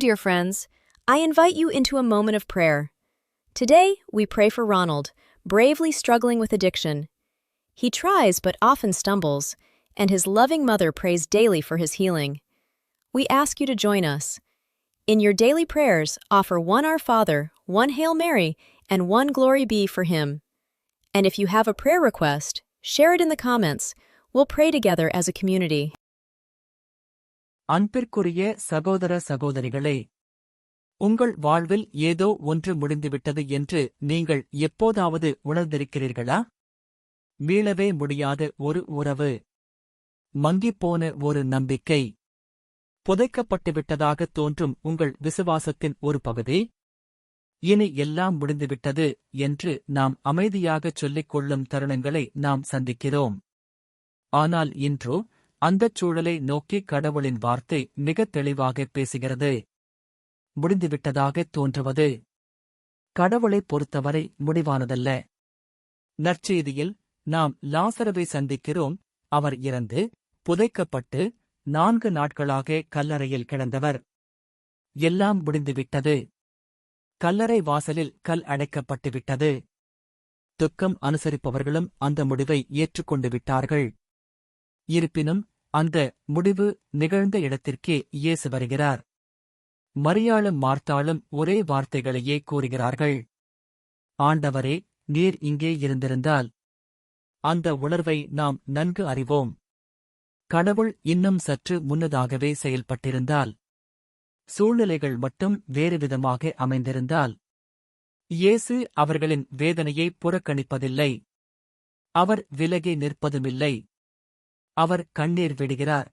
dear friends. I invite you into a moment of prayer. Today, we pray for Ronald, bravely struggling with addiction. He tries but often stumbles, and his loving mother prays daily for his healing. We ask you to join us. In your daily prayers, offer one Our Father, one Hail Mary, and one Glory Be for him. And if you have a prayer request, share it in the comments. We'll pray together as a community. அன்பிற்குரிய சகோதர சகோதரிகளே, உங்கள் வாழ்வில் ஏதோ ஒன்று முடிந்துவிட்டது என்று நீங்கள் எப்போதாவது உணர்ந்திருக்கிறீர்களா? மீளவே முடியாத ஒரு உறவு, மங்கிப்போன ஒரு நம்பிக்கை, புதைக்கப்பட்டுவிட்டதாகத் தோன்றும் உங்கள் விசுவாசத்தின் ஒரு பகுதி. இனி எல்லாம் முடிந்துவிட்டது என்று நாம் அமைதியாகச் சொல்லிக் கொள்ளும் தருணங்களை நாம் சந்திக்கிறோம். ஆனால் இன்றோ அந்தச் சூழலை நோக்கி கடவுளின் வார்த்தை மிகத் தெளிவாகப் பேசுகிறது. முடிந்துவிட்டதாகத் தோன்றுவது கடவுளைப் பொறுத்தவரை முடிவானதல்ல. நற்செய்தியில் நாம் லாசருவை சந்திக்கிறோம். அவர் இறந்து புதைக்கப்பட்டு 4 நாட்களாக கல்லறையில் கிடந்தவர். எல்லாம் முடிந்துவிட்டது. கல்லறை வாசலில் கல் அடைக்கப்பட்டுவிட்டது. துக்கம் அனுசரிப்பவர்களும் அந்த முடிவை ஏற்றுக்கொண்டு விட்டார்கள். இருப்பினும் அந்த முடிவு நிகழ்ந்த இடத்திற்கே இயேசு வருகிறார். மரியாளும் மார்த்தாளும் ஒரே வார்த்தைகளையே கூறுகிறார்கள். ஆண்டவரே, நீர் இங்கே இருந்திருந்தால். அந்த உணர்வை நாம் நன்கு அறிவோம். கடவுள் இன்னும் சற்று முன்னதாகவே செயல்பட்டிருந்தால், சூழ்நிலைகள் மட்டும் வேறுவிதமாக அமைந்திருந்தால். இயேசு அவர்களின் வேதனையை புறக்கணிப்பதில்லை. அவர் விலகி நிற்பதுமில்லை. அவர் கண்ணீர் விடுகிறார்.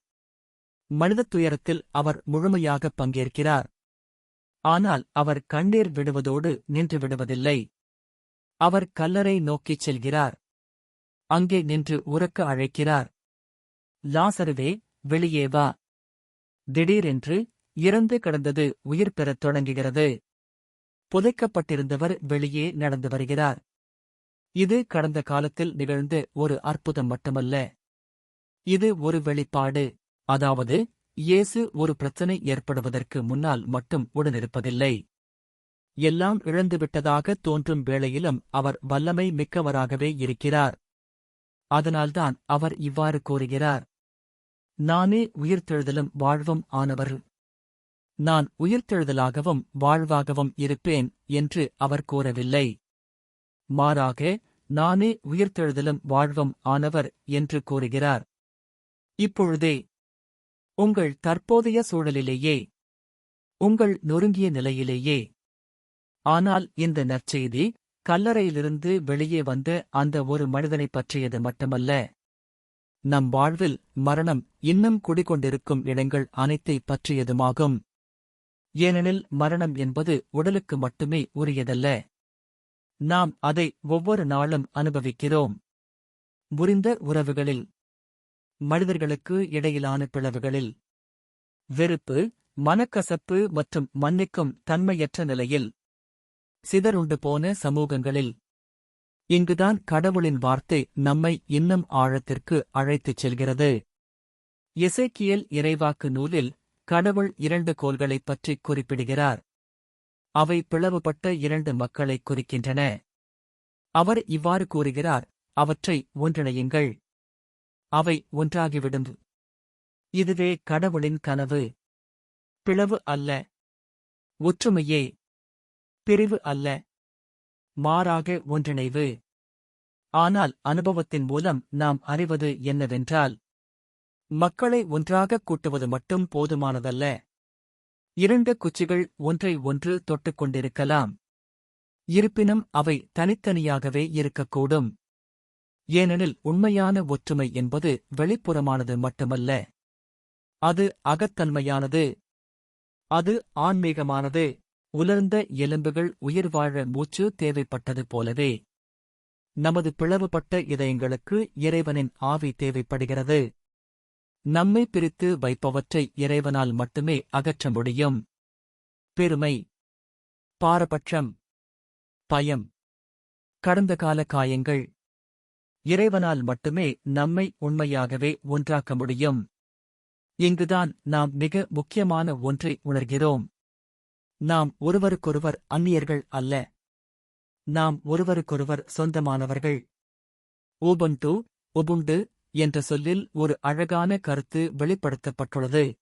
மனிதத் துயரத்தில் அவர் முழுமையாக பங்கேற்கிறார். ஆனால் அவர் கண்ணீர் விடுவதோடு நின்று விடுவதில்லை. அவர் கல்லறை நோக்கிச் செல்கிறார். அங்கே நின்று உரக்க அழைக்கிறார். லாசருவே, வெளியே வா. திடீரென்று இறந்து கிடந்தது உயிர் பெறத் தொடங்குகிறது. புதைக்கப்பட்டிருந்தவர் வெளியே நடந்து வருகிறார். இது கடந்த காலத்தில் நிகழ்ந்த ஒரு அற்புதம் மட்டுமல்ல. இது ஒரு வெளிப்பாடு. அதாவது, இயேசு ஒரு பிரச்சனை ஏற்படுவதற்கு முன்னால் மட்டும் உடனிருப்பதில்லை. எல்லாம் இழந்துவிட்டதாகத் தோன்றும் வேளையிலும் அவர் வல்லமை மிக்கவராகவே இருக்கிறார். அதனால்தான் அவர் இவ்வாறு கூறுகிறார். நானே உயிர்த்தெழுதலும் வாழ்வும் ஆனவர். நான் உயிர்த்தெழுதலாகவும் வாழ்வாகவும் இருப்பேன் என்று அவர் கூறவில்லை. மாறாக, நானே உயிர்த்தெழுதலும் வாழ்வும் ஆனவர் என்று கூறுகிறார். இப்பொழுதே, உங்கள் தற்போதைய சூழலிலேயே, உங்கள் நொறுங்கிய நிலையிலேயே. ஆனால் இந்த நற்செய்தி கல்லறையிலிருந்து வெளியே வந்த அந்த ஒரு மனிதனைப் பற்றியது மட்டுமல்ல. நம் வாழ்வில் மரணம் இன்னும் குடிகொண்டிருக்கும் இடங்கள் அனைத்தைப் பற்றியதுமாகும். ஏனெனில் மரணம் என்பது உடலுக்கு மட்டுமே உரியதல்ல. நாம் அதை ஒவ்வொரு நாளும் அனுபவிக்கிறோம். முறிந்த உறவுகளில், மனிதர்களுக்கு இடையிலான பிளவுகளில், வெறுப்பு, மனக்கசப்பு மற்றும் மன்னிக்கும் தன்மையற்ற நிலையில், சிதறுண்டு போன சமூகங்களில். இங்குதான் கடவுளின் வார்த்தை நம்மை இன்னும் ஆழத்திற்கு அழைத்துச் செல்கிறது. எசேக்கியேல் இறைவாக்கு நூலில் கடவுள் 2 கோல்களைப் பற்றிக் குறிப்பிடுகிறார். அவை பிளவுபட்ட 2 மக்களைக் குறிக்கின்றன. அவர் இவ்வாறு கூறுகிறார், அவற்றை ஒன்றிணையுங்கள். அவை ஒன்றாகிவிடும். இதுவே கடவுளின் கனவு. பிளவு அல்ல, ஒற்றுமையே. பிரிவு அல்ல, மாறாக ஒன்றிணைவு. ஆனால் அனுபவத்தின் மூலம் நாம் அறிவது என்னவென்றால், மக்களை ஒன்றாகக் கூட்டுவது மட்டும் போதுமானதல்ல. 2 குச்சிகள் ஒன்றை ஒன்று தொட்டுக் கொண்டிருக்கலாம். இருப்பினும் அவை தனித்தனியாகவே இருக்கக்கூடும். ஏனெனில் உண்மையான ஒற்றுமை என்பது வெளிப்புறமானது மட்டுமல்ல. அது அகத்தன்மையானது. அது ஆன்மீகமானது. உலர்ந்த எலும்புகள் உயிர் வாழ மூச்சு தேவைப்பட்டது போலவே, நமது பிளவுபட்ட இதயங்களுக்கு இறைவனின் ஆவி தேவைப்படுகிறது. நம்மை பிரித்து வைப்பவற்றை இறைவனால் மட்டுமே அகற்ற முடியும். பெருமை, பாரபட்சம், பயம், கடந்த கால காயங்கள். இறைவனால் மட்டுமே நம்மை உண்மையாகவே ஒன்றாக்க முடியும். இங்குதான் நாம் மிக முக்கியமான ஒன்றை உணர்கிறோம். நாம் ஒருவருக்கொருவர் அந்நியர்கள் அல்ல. நாம் ஒருவருக்கொருவர் சொந்தமானவர்கள். ஊபுண்டு, உபுண்டு என்ற சொல்லில் ஒரு அழகான கருத்து வெளிப்படுத்தப்பட்டுள்ளது.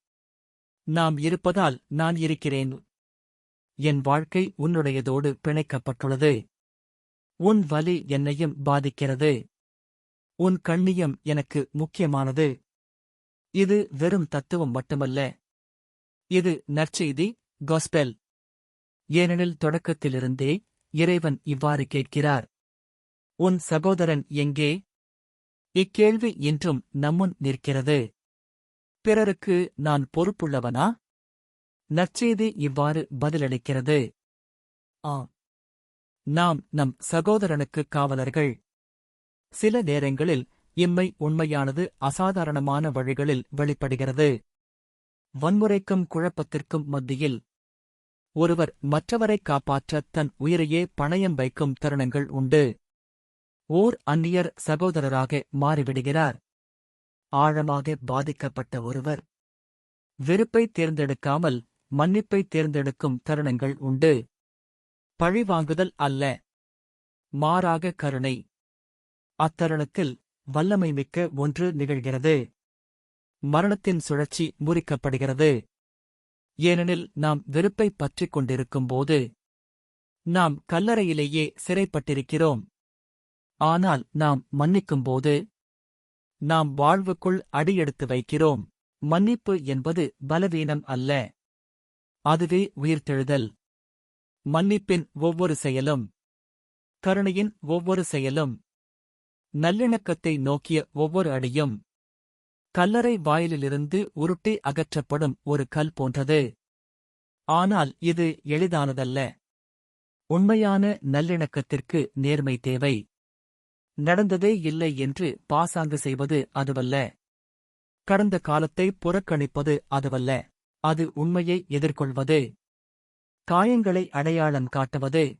நாம் இருப்பதால் நான் இருக்கிறேன். என் வாழ்க்கை உன்னுடையதோடு பிணைக்கப்பட்டுள்ளது. உன் வலி என்னையும் பாதிக்கிறது. உன் கண்ணியம் எனக்கு முக்கியமானது. இது வெறும் தத்துவம் மட்டுமல்ல. இது நற்செய்தி, காஸ்பெல். ஏனெனில் தொடக்கத்திலிருந்தே இறைவன் இவ்வாறு கேட்கிறார். உன் சகோதரன் எங்கே? இக்கேள்வி இன்றும் நம்முன் நிற்கிறது. பிறருக்கு நான் பொறுப்புள்ளவனா? நற்செய்தி இவ்வாறு பதிலளிக்கிறது. ஆம். நாம் நம் சகோதரனுக்கு காவலர்கள். சில நேரங்களில் இம்மை உண்மையானது அசாதாரணமான வழிகளில் வெளிப்படுகிறது. வன்முறைக்கும் குழப்பத்திற்கும் மத்தியில் ஒருவர் மற்றவரை காப்பாற்ற தன் உயிரையே பணயம் வைக்கும் தருணங்கள் உண்டு. ஓர் அந்நியர் சகோதரராக மாறிவிடுகிறார். ஆழமாக பாதிக்கப்பட்ட ஒருவர் வெறுப்பை தேர்ந்தெடுக்காமல் மன்னிப்பை தேர்ந்தெடுக்கும் தருணங்கள் உண்டு. பழிவாங்குதல் அல்ல, மாறாக கருணை. அத்தருணத்தில் வல்லமை மிக்க ஒன்று நிகழ்கிறது. மரணத்தின் சுழற்சி முறிக்கப்படுகிறது. ஏனெனில் நாம் வெறுப்பை பற்றிக் கொண்டிருக்கும்போது நாம் கல்லறையிலேயே சிறைப்பட்டிருக்கிறோம். ஆனால் நாம் மன்னிக்கும்போது நாம் வாழ்வுக்குள் அடியெடுத்து வைக்கிறோம். மன்னிப்பு என்பது பலவீனம் அல்ல, அதுவே உயிர்த்தெழுதல். மன்னிப்பின் ஒவ்வொரு செயலும், கருணையின் ஒவ்வொரு செயலும், நல்லிணக்கத்தை நோக்கிய ஒவ்வொரு அடியும் கல்லறை வாயிலிலிருந்து உருட்டி அகற்றப்படும் ஒரு கல் போன்றது. ஆனால் இது எளிதானதல்ல. உண்மையான நல்லிணக்கத்திற்கு நேர்மை தேவை. நடந்ததே இல்லை என்று பாசாங்கு செய்வது அதுவல்ல. கடந்த காலத்தை புறக்கணிப்பது அதுவல்ல. அது உண்மையை எதிர்கொள்வது, காயங்களை அடையாளம் காட்டுவது,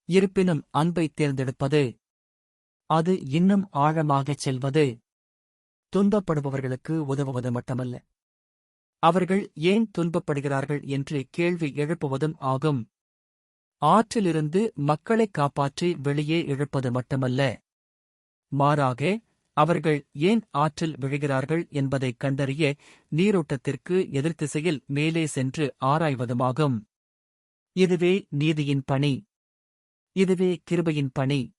இருப்பினும் அன்பை தேர்ந்தெடுப்பது. அது இன்னும் ஆழமாகச் செல்வது. துன்பப்படுபவர்களுக்கு உதவுவது மட்டுமல்ல, அவர்கள் ஏன் துன்பப்படுகிறார்கள் என்று கேள்வி எழுப்புவதும் ஆகும். ஆற்றிலிருந்து மக்களைக் காப்பாற்றி வெளியே இழுப்பது மட்டுமல்ல, மாறாக அவர்கள் ஏன் ஆற்றில் விழுகிறார்கள் என்பதைக் கண்டறிய நீரோட்டத்திற்கு எதிர்த்திசையில் மேலே சென்று ஆராய்வதுமாகும். இதுவே நீதியின் பணி. இதுவே கிருபையின் பணி.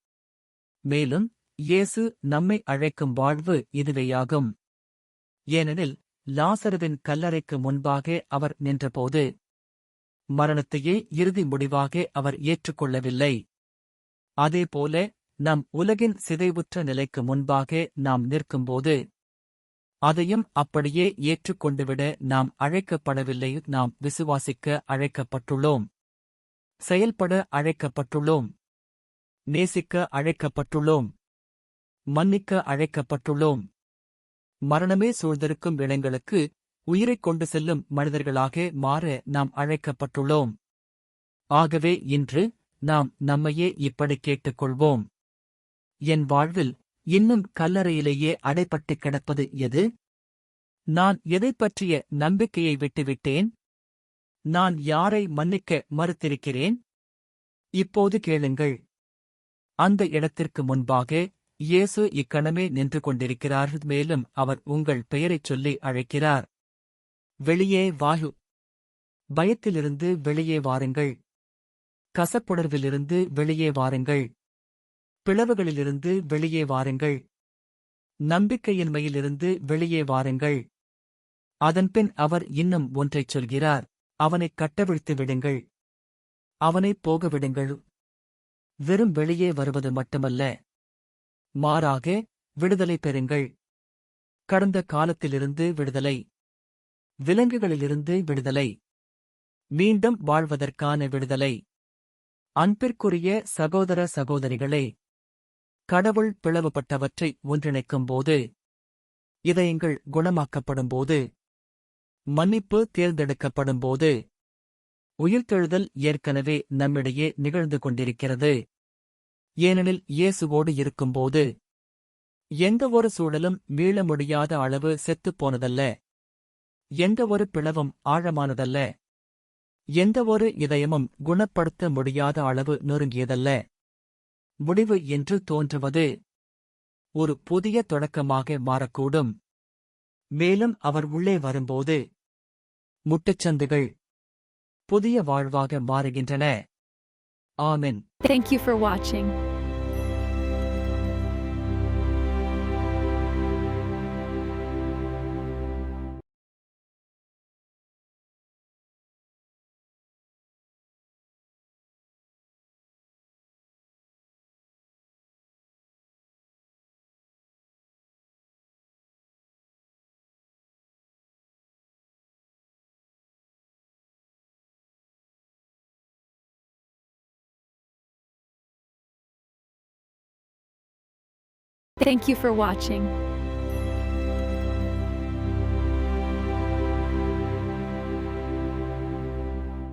மேலும் இயேசு நம்மை அழைக்கும் வாழ்வு இதுவேயாகும். ஏனெனில் லாசருவின் கல்லறைக்கு முன்பாக அவர் நின்றபோது மரணத்தையே இறுதி முடிவாக அவர் ஏற்றுக்கொள்ளவில்லை. அதேபோல நம் உலகின் சிதைவுற்ற நிலைக்கு முன்பாக நாம் நிற்கும்போது அதையும் அப்படியே ஏற்றுக்கொண்டுவிட நாம் அழைக்கப்படவில்லை. நாம் விசுவாசிக்க அழைக்கப்பட்டுள்ளோம், செயல்பட அழைக்கப்பட்டுள்ளோம், நேசிக்க அழைக்கப்பட்டுள்ளோம், மன்னிக்க அழைக்கப்பட்டுள்ளோம். மரணமே சூழ்ந்திருக்கும் இடங்களுக்கு உயிரைக் கொண்டு செல்லும் மனிதர்களாக மாற நாம் அழைக்கப்பட்டுள்ளோம். ஆகவே இன்று நாம் நம்மையே இப்படி கேட்டுக்கொள்வோம். என் வாழ்வில் இன்னும் கல்லறையிலேயே அடைபட்டுக் கிடப்பது எது? நான் எதைப் பற்றிய நம்பிக்கையை விட்டுவிட்டேன்? நான் யாரை மன்னிக்க மறுத்திருக்கிறேன்? இப்போது கேளுங்கள். அந்த இடத்திற்கு முன்பாக இயேசு இக்கணமே நின்று கொண்டிருக்கிறார். மேலும் அவர் உங்கள் பெயரைச் சொல்லி அழைக்கிறார். வெளியே வாயு. பயத்திலிருந்து வெளியே வாருங்கள். கசப்புணர்விலிருந்து வெளியே வாருங்கள். பிளவுகளிலிருந்து வெளியே வாருங்கள். நம்பிக்கையின்மையிலிருந்து வெளியே வாருங்கள். அதன்பின் அவர் இன்னும் ஒன்றைச் சொல்கிறார். அவனைக் கட்டவிழ்த்து விடுங்கள். அவனைப் போக விடுங்கள். வெறும் வெளியே வருவது மட்டுமல்ல, மாறாக விடுதலை பெறுங்கள். கடந்த காலத்திலிருந்து விடுதலை, விலங்குகளிலிருந்து விடுதலை, மீண்டும் வாழ்வதற்கான விடுதலை. அன்பிற்குரிய சகோதர சகோதரிகளே, கடவுள் பிளவுபட்டவற்றை ஒன்றிணைக்கும்போது, இதயங்கள் குணமாக்கப்படும்போது, மன்னிப்பு தேர்ந்தெடுக்கப்படும்போது, உயிர்த்தெழுதல் ஏற்கனவே நம்மிடையே நிகழ்ந்து கொண்டிருக்கிறது. ஏனெனில் இயேசுவோடு இருக்கும்போது எந்தவொரு சூழலும் மீள முடியாத அளவு செத்துப்போனதல்ல. எந்தவொரு பிளவும் ஆழமானதல்ல. எந்தவொரு இதயமும் குணப்படுத்த முடியாத அளவு நெருங்கியதல்ல. முடிவு என்று தோன்றுவது ஒரு புதிய தொடக்கமாக மாறக்கூடும். மேலும் அவர் உள்ளே வரும்போது முட்டுச்சந்துகள் புதிய வாழ்வாக மாறுகின்றன. ஆமென். Thank you for watching. Thank you for watching.